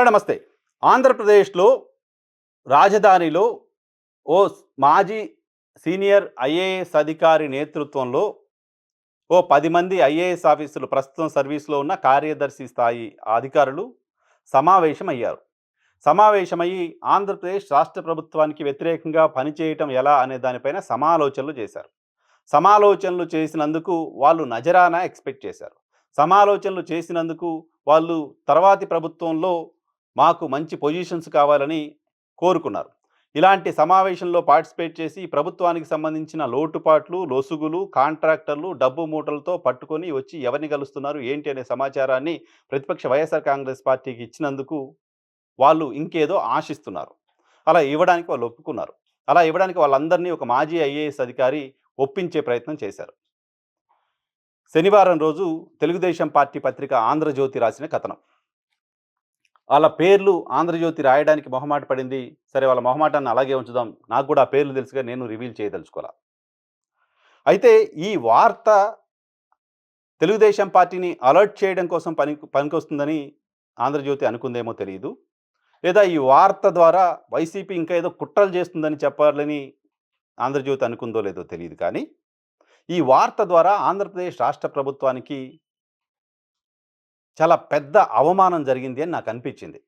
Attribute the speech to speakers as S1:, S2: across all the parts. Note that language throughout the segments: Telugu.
S1: హలో నమస్తే. ఆంధ్రప్రదేశ్‌లో రాజధానిలో మాజీ సీనియర్ ఐఏఎస్ అధికారి నేతృత్వంలో 10 మంది ఐఏఎస్ ఆఫీసర్లు ప్రస్తుతం సర్వీస్‌లో ఉన్న కార్యదర్శి స్థాయి అధికారులు సమావేశమయ్యారు. సమావేశమయ్యి ఆంధ్రప్రదేశ్ రాష్ట్ర ప్రభుత్వానికి వ్యతిరేకంగా పనిచేయటం ఎలా అనే దానిపైన సమాలోచనలు చేశారు. సమాలోచనలు చేసినందుకు వాళ్ళు నజరానా ఎక్స్‌పెక్ట్ చేశారు. సమాలోచనలు చేసినందుకు వాళ్ళు తర్వాతి ప్రభుత్వంలో మాకు మంచి పొజిషన్స్ కావాలని కోరుకున్నారు. ఇలాంటి సమావేశంలో పార్టిసిపేట్ చేసి ప్రభుత్వానికి సంబంధించిన లోటుపాట్లు, లొసుగులు, కాంట్రాక్టర్లు, డబ్బు మూటలతో పట్టుకొని వచ్చి ఎవరిని కలుస్తున్నారు, ఏంటి అనే సమాచారాన్ని ప్రతిపక్ష వైఎస్ఆర్ కాంగ్రెస్ పార్టీకి ఇచ్చినందుకు వాళ్ళు ఇంకేదో ఆశిస్తున్నారు. అలా ఇవ్వడానికి వాళ్ళు ఒప్పుకున్నారు. అలా ఇవ్వడానికి వాళ్ళందరినీ ఒక మాజీ ఐఏఎస్ అధికారి ఒప్పించే ప్రయత్నం చేశారు. శనివారం రోజు తెలుగుదేశం పార్టీ పత్రిక 'ఆంధ్రజ్యోతి' రాసిన కథనం. వాళ్ళ పేర్లు 'ఆంధ్రజ్యోతి' రాయడానికి మొహమాట పడింది. సరే, వాళ్ళ మొహమాటాన్ని అలాగే ఉంచుదాం. నాకు కూడా ఆ పేర్లు తెలుసుగా, నేను రివీల్ చేయదలుచుకోలా. అయితే ఈ వార్త తెలుగుదేశం పార్టీని అలర్ట్ చేయడం కోసం పనికొస్తుందని 'ఆంధ్రజ్యోతి' అనుకుందేమో తెలీదు. లేదా ఈ వార్త ద్వారా వైసీపీ ఇంకా ఏదో కుట్రలు చేస్తుందని చెప్పాలని 'ఆంధ్రజ్యోతి' అనుకుందో లేదో తెలీదు. కానీ ఈ వార్త ద్వారా ఆంధ్రప్రదేశ్ రాష్ట్ర ప్రభుత్వానికి చాలా పెద్ద అవమానం జరిగింది అని నాకు అనిపించింది.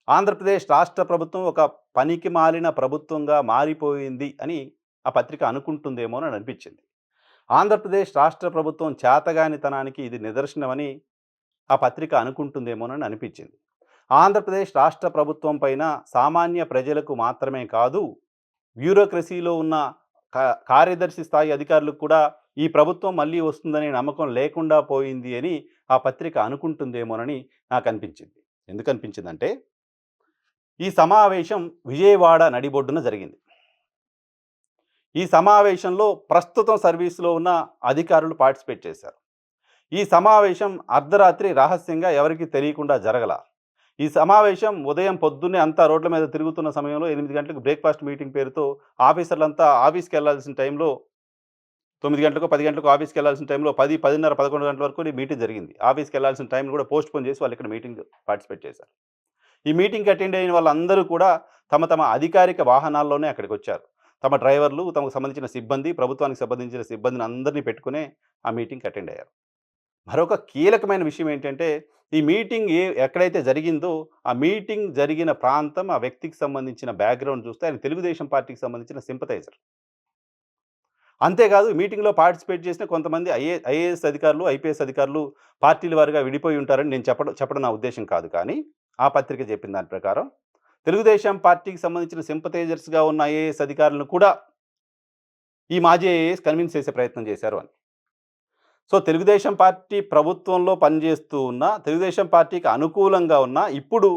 S1: ఆంధ్రప్రదేశ్ రాష్ట్ర ప్రభుత్వం ఒక పనికి మాలిన ప్రభుత్వంగా మారిపోయింది అని ఆ పత్రిక అనుకుంటుందేమో అని అనిపించింది. ఆంధ్రప్రదేశ్ రాష్ట్ర ప్రభుత్వం చేతగానితనానికి ఇది నిదర్శనమని ఆ పత్రిక అనుకుంటుందేమోనని అనిపించింది. ఆంధ్రప్రదేశ్ రాష్ట్ర ప్రభుత్వం పైన సామాన్య ప్రజలకు మాత్రమే కాదు, బ్యూరోక్రసీలో ఉన్న కార్యదర్శి స్థాయి అధికారులకు కూడా ఈ ప్రభుత్వం మళ్ళీ వస్తుందనే నమ్మకం లేకుండా పోయింది అని ఆ పత్రిక అనుకుంటుందేమోనని నాకు అనిపించింది. ఎందుకు అనిపించిందంటే, ఈ సమావేశం విజయవాడ నడిబొడ్డున జరిగింది. ఈ సమావేశంలో ప్రస్తుతం సర్వీస్లో ఉన్న అధికారులు పార్టిసిపేట్ చేశారు. ఈ సమావేశం అర్ధరాత్రి రహస్యంగా ఎవరికీ తెలియకుండా జరగల. ఈ సమావేశం ఉదయం పొద్దున్నే అంతా రోడ్ల మీద తిరుగుతున్న సమయంలో 8 గంటలకు బ్రేక్‌ఫాస్ట్ మీటింగ్ పేరుతో ఆఫీసర్లంతా ఆఫీస్‌కి వెళ్ళాల్సిన టైంలో 9 గంటలకో, 10 గంటలకో ఆఫీస్‌కి వెళ్ళాల్సిన టైంలో 10, 10:30, 11 గంటల వరకు ఈ మీటింగ్ జరిగింది. ఆఫీస్‌కి వెళ్ళాల్సిన టైంని కూడా పోస్ట్‌పోన్ చేసి వాళ్ళు ఇక్కడ మీటింగ్ పార్టిసిపేట్ చేశారు. ఈ మీటింగ్‌కి అటెండ్ అయిన వాళ్ళందరూ కూడా తమ తమ అధికారిక వాహనాల్లోనే అక్కడికొచ్చారు. తమ డ్రైవర్లు, తమకు సంబంధించిన సిబ్బంది, ప్రభుత్వానికి సంబంధించిన సిబ్బందిని అందరినీ పెట్టుకునే ఆ మీటింగ్‌కి అటెండ్ అయ్యారు. మరొక కీలకమైన విషయం ఏంటంటే, ఈ మీటింగ్ ఎక్కడైతే జరిగిందో ఆ మీటింగ్ జరిగిన ప్రాంతం, ఆ వ్యక్తికి సంబంధించిన బ్యాక్‌గ్రౌండ్ చూస్తే ఆయన తెలుగుదేశం పార్టీకి సంబంధించిన సింపథైజర్. అంతేకాదు, ఈ మీటింగ్‌లో పార్టిసిపేట్ చేసిన కొంతమంది ఐఏఎస్ అధికారులు, ఐపీఎస్ అధికారులు పార్టీల వారీగా విడిపోయి ఉంటారని నేను చెప్పడం నా ఉద్దేశ్యం కాదు. కానీ ఆ పత్రిక చెప్పిన దాని ప్రకారం తెలుగుదేశం పార్టీకి సంబంధించిన సింపథైజర్స్‌గా ఉన్న ఐఏఎస్ అధికారులను కూడా ఈ మాజీ ఐఏఎస్ కన్విన్స్ చేసే ప్రయత్నం చేశారు అని. సో, తెలుగుదేశం పార్టీ ప్రభుత్వంలో పనిచేస్తూ ఉన్న, తెలుగుదేశం పార్టీకి అనుకూలంగా ఉన్న, ఇప్పుడు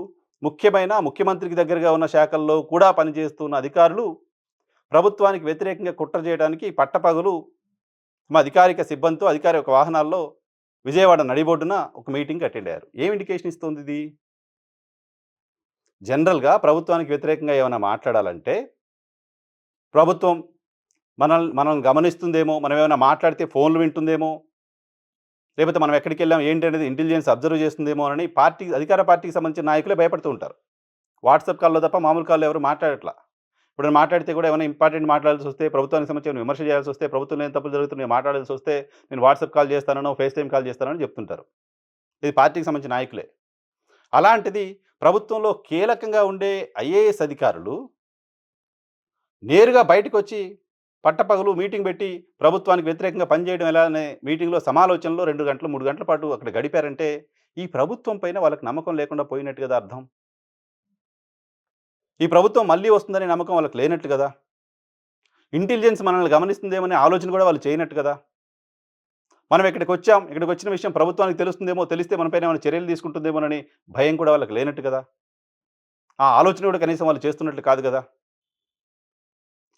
S1: ముఖ్యమంత్రికి దగ్గరగా ఉన్న శాఖల్లో కూడా పనిచేస్తూ ఉన్న అధికారులు ప్రభుత్వానికి వ్యతిరేకంగా కుట్ర చేయడానికి పట్టపగలు మా అధికారిక సిబ్బందితో అధికారిక వాహనాల్లో విజయవాడ నడిబొడ్డున ఒక మీటింగ్‌కి అటెండ్ అయ్యారు. ఏం ఇండికేషన్ ఇస్తుంది ఇది? జనరల్‌గా ప్రభుత్వానికి వ్యతిరేకంగా ఏమైనా మాట్లాడాలంటే ప్రభుత్వం మనం గమనిస్తుందేమో, మనం ఏమైనా మాట్లాడితే ఫోన్‌లు వింటుందేమో, లేకపోతే మనం ఎక్కడికెళ్ళాం ఏంటి అనేది ఇంటెలిజెన్స్ అబ్జర్వ్ చేస్తుందేమో అని అధికార పార్టీకి సంబంధించిన నాయకులే భయపడుతూ ఉంటారు. వాట్సాప్ కాల్‌లో తప్ప మామూలు కాల్‌లో ఎవరు మాట్లాడట్లా. ఎప్పుడైనా మాట్లాడితే కూడా ఏమైనా ఇంపార్టెంట్ మాట్లాడాల్సొస్తే, ప్రభుత్వానికి సంబంధించి విమర్శ చేయాల్సొస్తే, ప్రభుత్వంలో ఏం తప్పులు జరుగుతున్నాయో మాట్లాడాల్సొస్తే నేను వాట్సాప్ కాల్ చేస్తాననో, ఫేస్ టైమ్ కాల్ చేస్తాననో చెప్తుంటారు. ఇది పార్టీకి సంబంధించిన నాయకులే. అలాంటిది ప్రభుత్వంలో కీలకంగా ఉండే ఐఏఎస్ అధికారులు నేరుగా బయటకొచ్చి పట్టపగలు మీటింగ్ పెట్టి ప్రభుత్వానికి వ్యతిరేకంగా పనిచేయడం ఎలా అనే మీటింగ్‌లో సమాలోచనలో 2 గంటలు, 3 గంటల పాటు అక్కడ గడిపారంటే ఈ ప్రభుత్వం పైన వాళ్ళకి నమ్మకం లేకుండా పోయినట్టు కదా అర్థం. ఈ ప్రభుత్వం మళ్ళీ వస్తుందనే నమ్మకం వాళ్ళకి లేనట్టు కదా. ఇంటెలిజెన్స్ మనల్ని గమనిస్తుందేమనే ఆలోచన కూడా వాళ్ళు చేయనట్టు కదా. మనం ఇక్కడికొచ్చాం, ఇక్కడికొచ్చిన విషయం ప్రభుత్వానికి తెలుస్తుందేమో, తెలిస్తే మన పైన ఏమైనా చర్యలు తీసుకుంటుందేమోనని భయం కూడా వాళ్ళకి లేనట్టు కదా. ఆ ఆలోచన కూడా కనీసం వాళ్ళు చేస్తున్నట్లు కాదు కదా.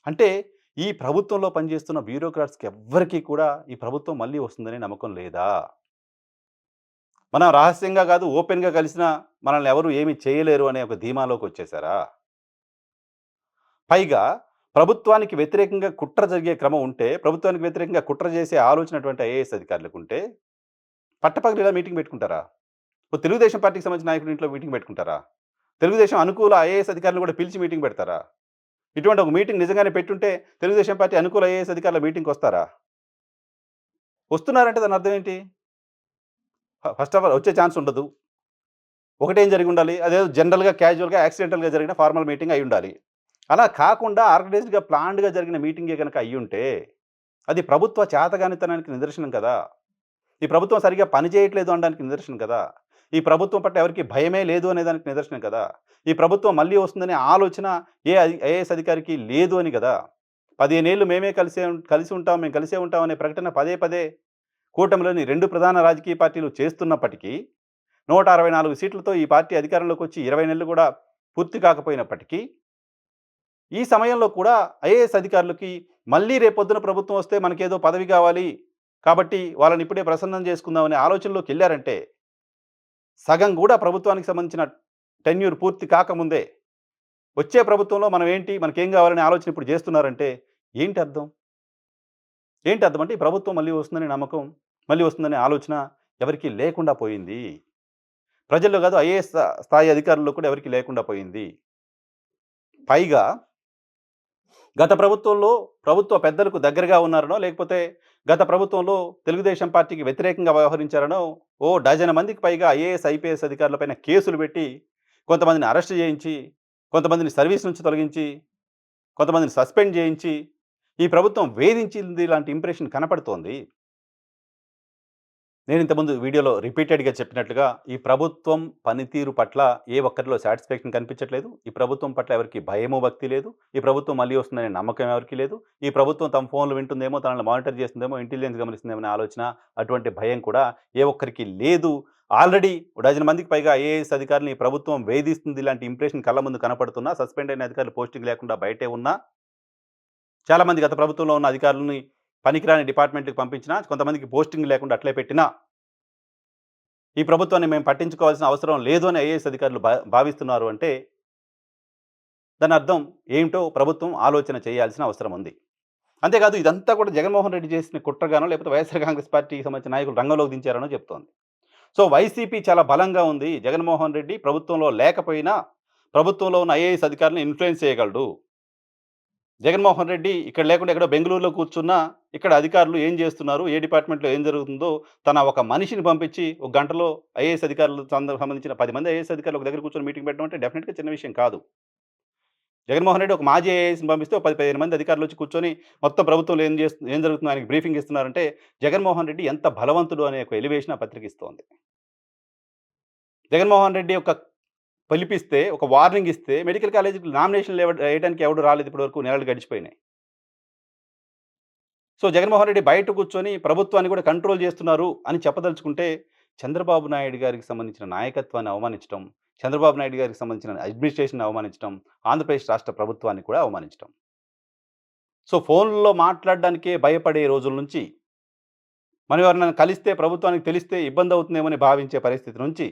S1: అంటే ఈ ప్రభుత్వంలో పనిచేస్తున్న బ్యూరోక్రాట్స్‌కి ఎవ్వరికీ కూడా ఈ ప్రభుత్వం మళ్ళీ వస్తుందనే నమ్మకం లేదా? మనం రహస్యంగా కాదు, ఓపెన్‌గా కలిసినా మనల్ని ఎవరు ఏమి చేయలేరు అనే ఒక ధీమాలోకొచ్చేసారా? పైగా ప్రభుత్వానికి వ్యతిరేకంగా కుట్ర జరిగే క్రమం ఉంటే, ప్రభుత్వానికి వ్యతిరేకంగా కుట్ర చేసే ఆలోచన అటువంటి ఐఏఎస్ అధికారులకుంటే, పట్టపగలు ఇలా మీటింగ్ పెట్టుకుంటారా? తెలుగుదేశం పార్టీకి సంబంధించిన నాయకుడి ఇంట్లో మీటింగ్ పెట్టుకుంటారా? తెలుగుదేశం అనుకూల ఐఏఎస్ అధికారులను కూడా పిలిచి మీటింగ్ పెడతారా? ఇటువంటి ఒక మీటింగ్ నిజంగానే పెట్టుంటే తెలుగుదేశం పార్టీ అనుకూల ఐఏఎస్ అధికారుల మీటింగ్‌కొస్తారా? వస్తున్నారంటే దాని అర్థం ఏంటి? ఫస్ట్ ఆఫ్ ఆల్ వచ్చే ఛాన్స్ ఉండదు. ఒకటేం జరిగుండాలి, అదేదో జనరల్‌గా, క్యాజువల్‌గా, యాక్సిడెంటల్‌గా జరిగిన ఫార్మల్ మీటింగ్ అయ్యుండాలి. అలా కాకుండా ఆర్గనైజ్డ్‌గా, ప్లాన్డ్‌గా జరిగిన మీటింగే గనక అయ్యుంటే, అది ప్రభుత్వ చేతగానితనానికి నిదర్శనం కదా! ఈ ప్రభుత్వం సరిగ్గా పని చేయట్లేదు అనడానికి నిదర్శనం కదా! ఈ ప్రభుత్వం పట్ల ఎవరికీ భయమే లేదు అనేదానికి నిదర్శనం కదా! ఈ ప్రభుత్వం మళ్ళీ వస్తుందనే ఆలోచన ఐఏఎస్ అధికారికి లేదు అని గదా! 15 ఏళ్ళు మేమే కలిసి ఉంటాం, మేము కలిసే ఉంటాం అనే ప్రకటన పదే పదే కూటమిలోని 2 ప్రధాన రాజకీయ పార్టీలు చేస్తున్నప్పటికీ, 164 సీట్లతో ఈ పార్టీ అధికారంలోకొచ్చి 20 నెలలు కూడా పూర్తి కాకపోయినప్పటికీ, ఈ సమయంలో కూడా ఐఏఎస్ అధికారులకి మళ్ళీ రేపొద్దున ప్రభుత్వం వస్తే మనకేదో పదవి కావాలి, కాబట్టి వాళ్ళని ఇప్పుడే ప్రసన్నం చేసుకుందాం అనే ఆలోచనలోకెళ్లారంటే, సగం గూడా ప్రభుత్వానికి సంబంధించిన టెన్యూర్ పూర్తి కాకముందే, వచ్చే ప్రభుత్వంలో మనం ఏంటి, మనకేం కావాలనే ఆలోచన ఇప్పుడు జేస్తున్నారంటే ఏంటి అర్థం? ఏంటి అర్థం అంటే ఈ ప్రభుత్వం మళ్ళీ వస్తుందనే నమ్మకం, మళ్ళీ వస్తుందనే ఆలోచన ఎవరికీ లేకుండా పోయింది. ప్రజల్లో కాదు, ఐఏఎస్ స్థాయి అధికారుల్లో కూడా ఎవరికీ లేకుండా పోయింది. పైగా గత ప్రభుత్వంలో ప్రభుత్వ పెద్దలకు దగ్గరగా ఉన్నారనో, లేకపోతే గత ప్రభుత్వంలో తెలుగుదేశం పార్టీకి వ్యతిరేకంగా వ్యవహరించారనో, ఓ డజన్ మందికి పైగా ఐఏఎస్, ఐపీఎస్ అధికారులపైన కేసులు పెట్టి, కొంతమందిని అరెస్ట్ చేయించి, కొంతమందిని సర్వీస్ నుంచి తొలగించి, కొంతమందిని సస్పెండ్ చేయించి, ఈ ప్రభుత్వం వేధించింది లాంటి ఇంప్రెషన్ కనపడుతోంది. నేను ఇంతకుముందు వీడియోలో రిపీటెడ్‌గా చెప్పినట్లుగా, ఈ ప్రభుత్వం పనితీరు పట్ల ఏ ఒక్కరిలో సాటిస్ఫాక్షన్ కనిపించట్లేదు. ఈ ప్రభుత్వం పట్ల ఎవరికీ భయము, భక్తి లేదు. ఈ ప్రభుత్వం మళ్ళీ వస్తుందనే నమ్మకం ఎవరికీ లేదు. ఈ ప్రభుత్వం తమ ఫోన్‌లు వింటుందేమో, తనని మానిటర్ చేస్తుందేమో, ఇంటెలిజెన్స్ గమనిస్తుందేమో అనే ఆలోచన, అటువంటి భయం కూడా ఏ ఒక్కరికి లేదు. ఆల్రెడీ డజన్ మందికి పైగా ఐఏఎస్ అధికారులని ఈ ప్రభుత్వం వేధిస్తుంది లాంటి ఇంప్రెషన్ కళ్ళ ముందు కనపడుతున్నా, సస్పెండ్ అయిన అధికారులు పోస్టింగ్ లేకుండా బయటే ఉన్నా, చాలామంది గత ప్రభుత్వంలో ఉన్న అధికారులని పనికిరాని డిపార్ట్మెంట్‌లకి పంపించినా, కొంతమందికి పోస్టింగ్ లేకుండా అట్లే పెట్టినా, ఈ ప్రభుత్వాన్ని మేము పట్టించుకోవాల్సిన అవసరం లేదు అని ఐఏఎస్ అధికారులు భావిస్తున్నారు అంటే, దాని అర్థం ఏమిటో ప్రభుత్వం ఆలోచన చేయాల్సిన అవసరం ఉంది. అంతేకాదు ఇదంతా కూడా జగన్మోహన్ రెడ్డి చేసిన కుట్రగానో, లేకపోతే వైఎస్ఆర్ కాంగ్రెస్ పార్టీకి సంబంధించిన నాయకులు రంగంలోకి దించారనో చెప్తోంది. సో, వైసీపీ చాలా బలంగా ఉంది. జగన్మోహన్ రెడ్డి ప్రభుత్వంలో లేకపోయినా, ప్రభుత్వంలో ఉన్న ఐఏఎస్ అధికారులను ఇన్‌ఫ్లుయెన్స్ చేయగలడు. జగన్మోహన్ రెడ్డి ఇక్కడ లేకుండా ఎక్కడో బెంగుళూరులో కూర్చున్నా, ఇక్కడ అధికారులు ఏం జేస్తున్నారు, ఏ డిపార్ట్మెంట్‌లో ఏం జరుగుతుందో తన ఒక మనిషిని పంపించి, ఒక గంటలో ఐఏఎస్ అధికారులు సంబంధించిన 10 మంది ఐఏఎస్ అధికారులు ఒక దగ్గర కూర్చొని మీటింగ్ పెట్టడం అంటే డెఫినిట్‌గా చిన్న విషయం కాదు. జగన్మోహన్ రెడ్డి ఒక మాజీ ఐఏఎస్‌ని పంపిస్తే, ఒక 10, 15 మంది అధికారులొచ్చి కూర్చొని మొత్తం ప్రభుత్వంలో ఏం జరుగుతుందో ఆయనకి బ్రీఫింగ్ ఇస్తున్నారంటే, జగన్మోహన్ రెడ్డి ఎంత బలవంతుడు అనే ఒక ఎలివేషన్ ఆ పత్రిక ఇస్తోంది. జగన్మోహన్ రెడ్డి ఒక పిలిపిస్తే, ఒక వార్నింగ్ ఇస్తే, మెడికల్ కాలేజ్‌కి నామినేషన్‌లు ఎయడానికి ఎవడు రాలేదు ఇప్పటి వరకు, నెలలు గడిచిపోయినాయి. సో, జగన్మోహన్ రెడ్డి బయట కూర్చొని ప్రభుత్వాన్ని కూడా కంట్రోల్ చేస్తున్నారు అని చెప్పదలుచుకుంటే, చంద్రబాబు నాయుడు గారికి సంబంధించిన నాయకత్వాన్ని అవమానించటం, చంద్రబాబు నాయుడు గారికి సంబంధించిన అడ్మినిస్ట్రేషన్‌ని అవమానించటం, ఆంధ్రప్రదేశ్ రాష్ట్ర ప్రభుత్వాన్ని కూడా అవమానించటం. సో, ఫోన్‌లో మాట్లాడడానికే భయపడే రోజుల నుంచి, మనం ఎవరినైనా కలిస్తే ప్రభుత్వానికి తెలిస్తే ఇబ్బందవుతుందేమని భావించే పరిస్థితి నుంచి,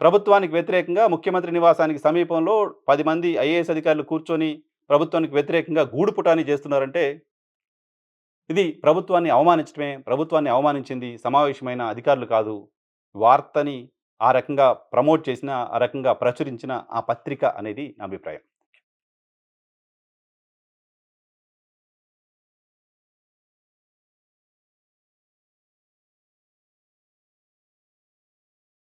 S1: ప్రభుత్వానికి వ్యతిరేకంగా ముఖ్యమంత్రి నివాసానికి సమీపంలో 10 మంది ఐఏఎస్ అధికారులు కూర్చొని ప్రభుత్వానికి వ్యతిరేకంగా గూడు పుటాని చేస్తున్నారంటే, ఇది ప్రభుత్వాన్ని అవమానించడమే. ప్రభుత్వాన్ని అవమానించింది సమావేశమైన అధికారులు కాదు. వార్తని ఆ రకంగా ప్రమోట్ చేసిన, ఆ రకంగా ప్రచురించిన ఆ పత్రిక అనేది నా అభిప్రాయం.